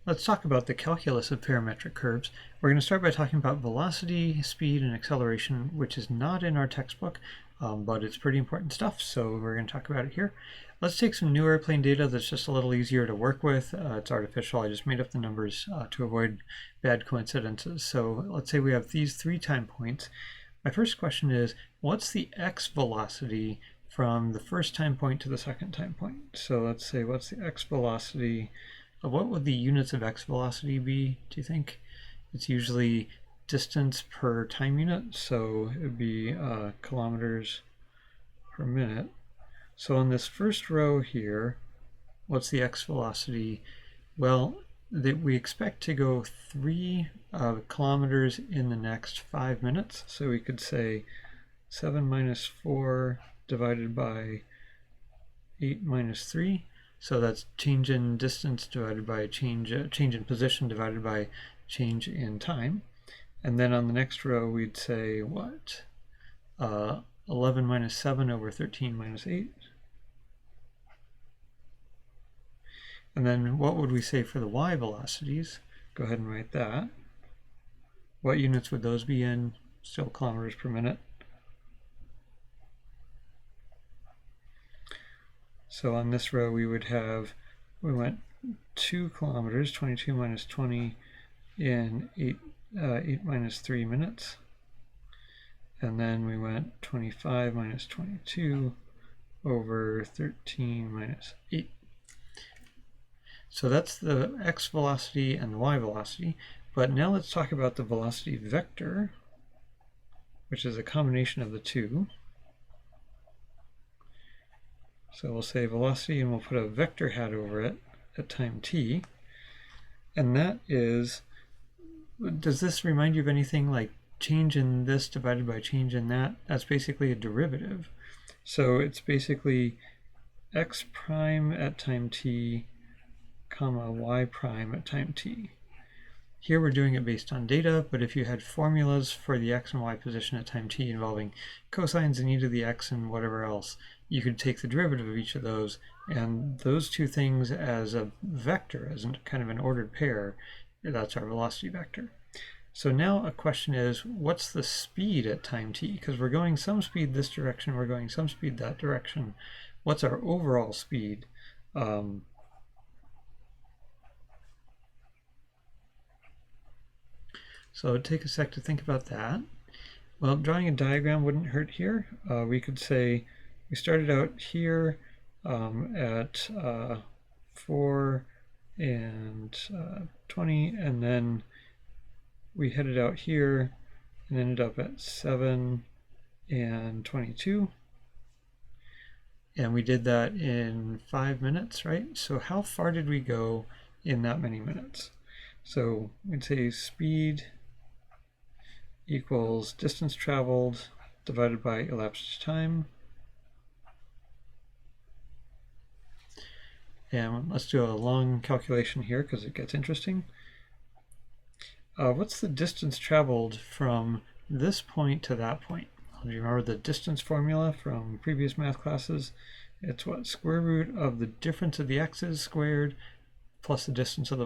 Let's talk about the calculus of parametric curves. We're going to start by talking about velocity, speed, and acceleration, which is not in our textbook, but it's pretty important stuff, so we're going to talk about it here. Let's take some new airplane data that's just a little easier to work with. It's artificial. I just made up the numbers to avoid bad coincidences. So let's say we have these 3 time points. My first question is, what's the x velocity from the first time point to the second time point? So let's say, what's the x velocity? What would the units of x velocity be, do you think? It's usually distance per time unit, so it would be kilometers per minute. So on this first row here, what's the x velocity? Well, we expect to go 3 kilometers in the next 5 minutes. So we could say 7 minus 4 divided by 8 minus 3. So that's change in distance divided by change in position divided by change in time. And then on the next row, we'd say what? 11 minus 7 over 13 minus 8. And then what would we say for the y velocities? Go ahead and write that. What units would those be in? Still kilometers per minute. So on this row we went 2 kilometers, 22 minus 20 in 8 minus 3 minutes. And then we went 25 minus 22 over 13 minus 8. So that's the x velocity and the y velocity. But now let's talk about the velocity vector, which is a combination of the two. So we'll say velocity and we'll put a vector hat over it at time t. And that is, does this remind you of anything like change in this divided by change in that? That's basically a derivative. So it's basically x prime at time t, comma y prime at time t. Here we're doing it based on data, but if you had formulas for the x and y position at time t involving cosines and e to the x and whatever else, you could take the derivative of each of those, and those two things as a vector, as kind of an ordered pair, that's our velocity vector. So now a question is, what's the speed at time t? Because we're going some speed this direction, we're going some speed that direction. What's our overall speed? So take a sec to think about that. Well, drawing a diagram wouldn't hurt here. We could say we started out here at 4 and 20, and then we headed out here and ended up at 7 and 22. And we did that in 5 minutes, right? So how far did we go in that many minutes? So we'd say speed equals distance traveled divided by elapsed time. And let's do a long calculation here because it gets interesting. What's the distance traveled from this point to that point? Do you remember the distance formula from previous math classes? It's what? Square root of the difference of the x's squared plus the distance of the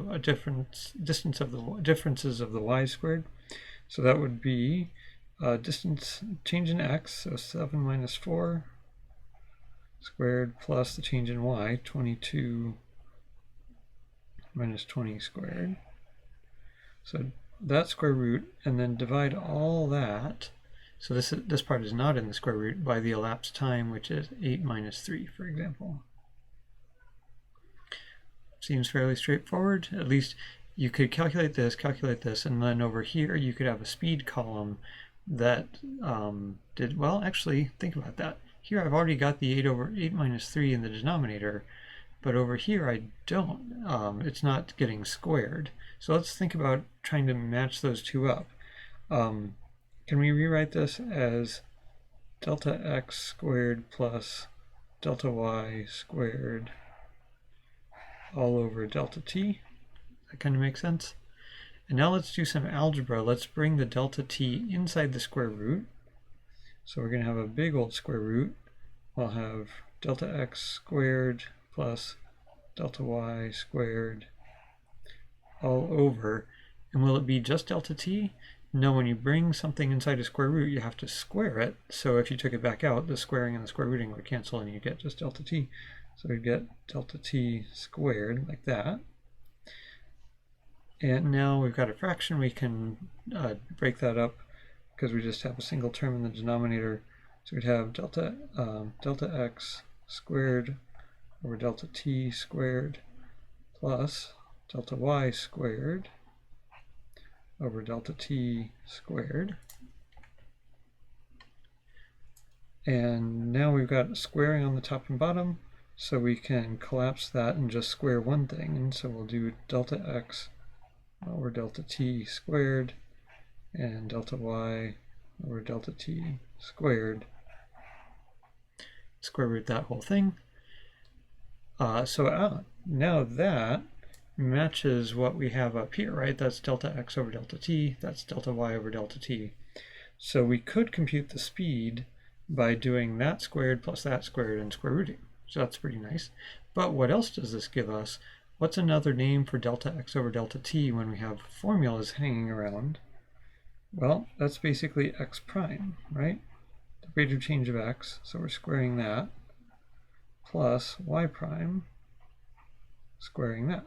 differences of the y squared. So that would be change in x, so 7 minus 4 squared plus the change in y, 22 minus 20 squared. So that square root, and then divide all that. So this part is not in the square root by the elapsed time, which is 8 minus 3, for example. Seems fairly straightforward. At least you could calculate this, and then over here you could have a speed column that well, actually, think about that. Here I've already got the 8 over 8 minus 3 in the denominator, but over here I don't. It's not getting squared. So let's think about trying to match those two up. Can we rewrite this as delta x squared plus delta y squared all over delta t? That kind of makes sense. And now let's do some algebra. Let's bring the delta t inside the square root. So we're going to have a big old square root. We'll have delta x squared plus delta y squared all over. And will it be just delta t? No, when you bring something inside a square root, you have to square it. So if you took it back out, the squaring and the square rooting would cancel and you get just delta t. So we get delta t squared like that. And now we've got a fraction. We can break that up because we just have a single term in the denominator. So we'd have delta x squared over delta t squared plus delta y squared over delta t squared. And now we've got squaring on the top and bottom, so we can collapse that and just square one thing. And so we'll do delta x over delta t squared and delta y over delta t squared. Square root that whole thing. Now that matches what we have up here, right? That's delta x over delta t, that's delta y over delta t. So we could compute the speed by doing that squared plus that squared and square rooting. So that's pretty nice. But what else does this give us? What's another name for delta x over delta t when we have formulas hanging around? Well, that's basically x prime, right? The rate of change of x, so we're squaring that, plus y prime, squaring that.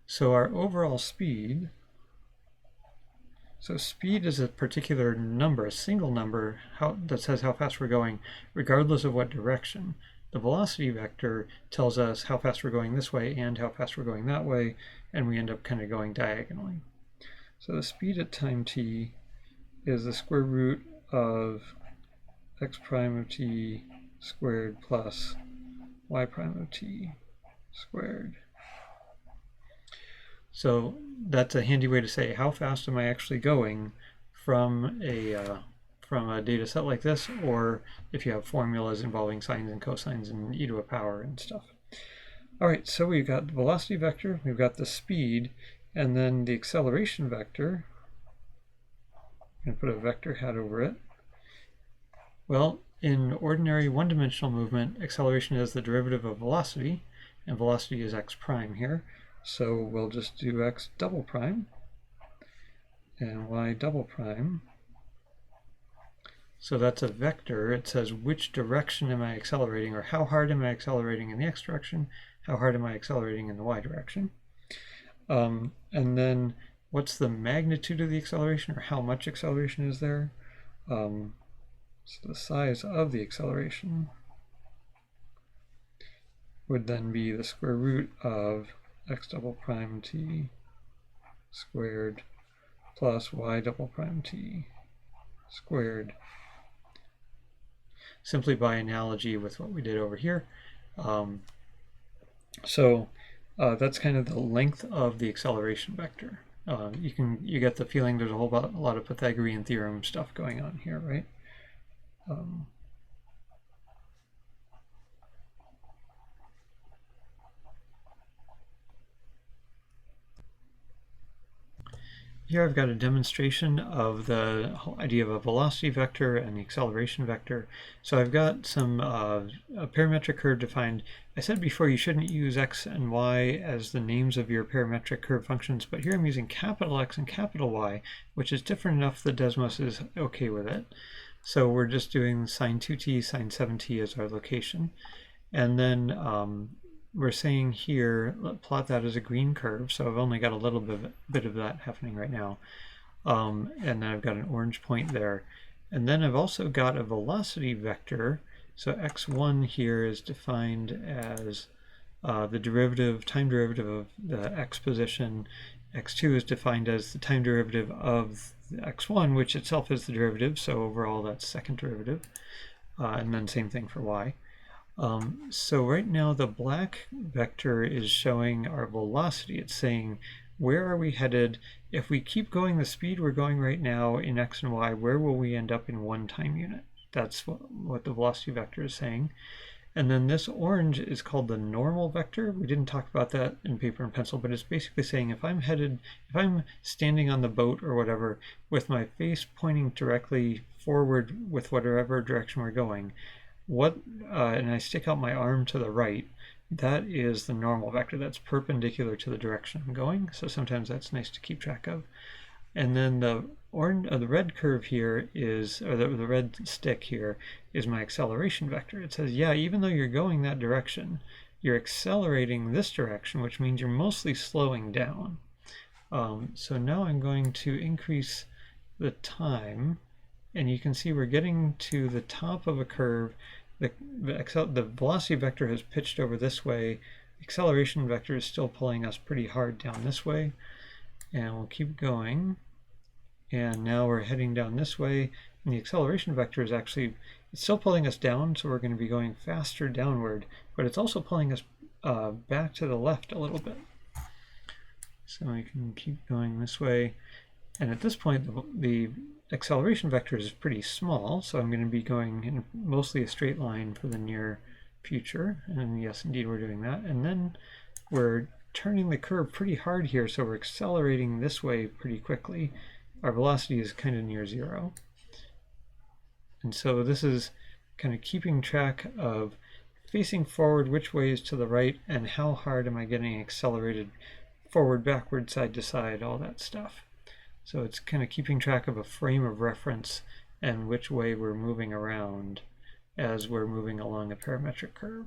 So our overall speed, so speed is a particular number, a single number that says how fast we're going, regardless of what direction. The velocity vector tells us how fast we're going this way and how fast we're going that way, and we end up kind of going diagonally. So the speed at time t is the square root of x prime of t squared plus y prime of t squared. So that's a handy way to say how fast am I actually going from a data set like this, or if you have formulas involving sines and cosines and e to a power and stuff. All right, so we've got the velocity vector, we've got the speed, and then the acceleration vector. I'm going to put a vector hat over it. Well, in ordinary one-dimensional movement, acceleration is the derivative of velocity, and velocity is x prime here. So we'll just do x double prime and y double prime. So that's a vector. It says which direction am I accelerating, or how hard am I accelerating in the x direction, how hard am I accelerating in the y direction. And then what's the magnitude of the acceleration, or how much acceleration is there? So the size of the acceleration would then be the square root of x double prime t squared plus y double prime t squared, simply by analogy with what we did over here. That's kind of the length of the acceleration vector. You get the feeling there's a lot of Pythagorean theorem stuff going on here, right? Here I've got a demonstration of the whole idea of a velocity vector and the acceleration vector. So I've got some a parametric curve defined. I said before you shouldn't use x and y as the names of your parametric curve functions, but here I'm using capital X and capital Y, which is different enough that Desmos is okay with it. So we're just doing sine 2t, sine 7t as our location. And then we're saying here, plot that as a green curve, so I've only got a little bit of that happening right now. And then I've got an orange point there. And then I've also got a velocity vector. So x1 here is defined as the time derivative of the x position. x2 is defined as the time derivative of the x1, which itself is the derivative, so overall that's second derivative. And then same thing for y. So right now the black vector is showing our velocity. It's saying where are we headed? If we keep going the speed we're going right now in x and y, where will we end up in one time unit? That's what the velocity vector is saying. And then this orange is called the normal vector. We didn't talk about that in paper and pencil, but it's basically saying if I'm standing on the boat or whatever with my face pointing directly forward with whatever direction we're going, and I stick out my arm to the right, that is the normal vector. That's perpendicular to the direction I'm going, so sometimes that's nice to keep track of. And then the red curve here is, or the red stick here, is my acceleration vector. It says, yeah, even though you're going that direction, you're accelerating this direction, which means you're mostly slowing down. So now I'm going to increase the time, and you can see we're getting to the top of a curve. The velocity vector has pitched over this way. The acceleration vector is still pulling us pretty hard down this way. And we'll keep going. And now we're heading down this way. And the acceleration vector is actually, it's still pulling us down, so we're going to be going faster downward. But it's also pulling us back to the left a little bit. So we can keep going this way. And at this point, the acceleration vector is pretty small, so I'm going to be going in mostly a straight line for the near future. And yes, indeed, we're doing that. And then we're turning the curve pretty hard here, so we're accelerating this way pretty quickly. Our velocity is kind of near zero. And so this is kind of keeping track of facing forward, which way is to the right, and how hard am I getting accelerated forward, backward, side to side, all that stuff. So it's kind of keeping track of a frame of reference and which way we're moving around as we're moving along a parametric curve.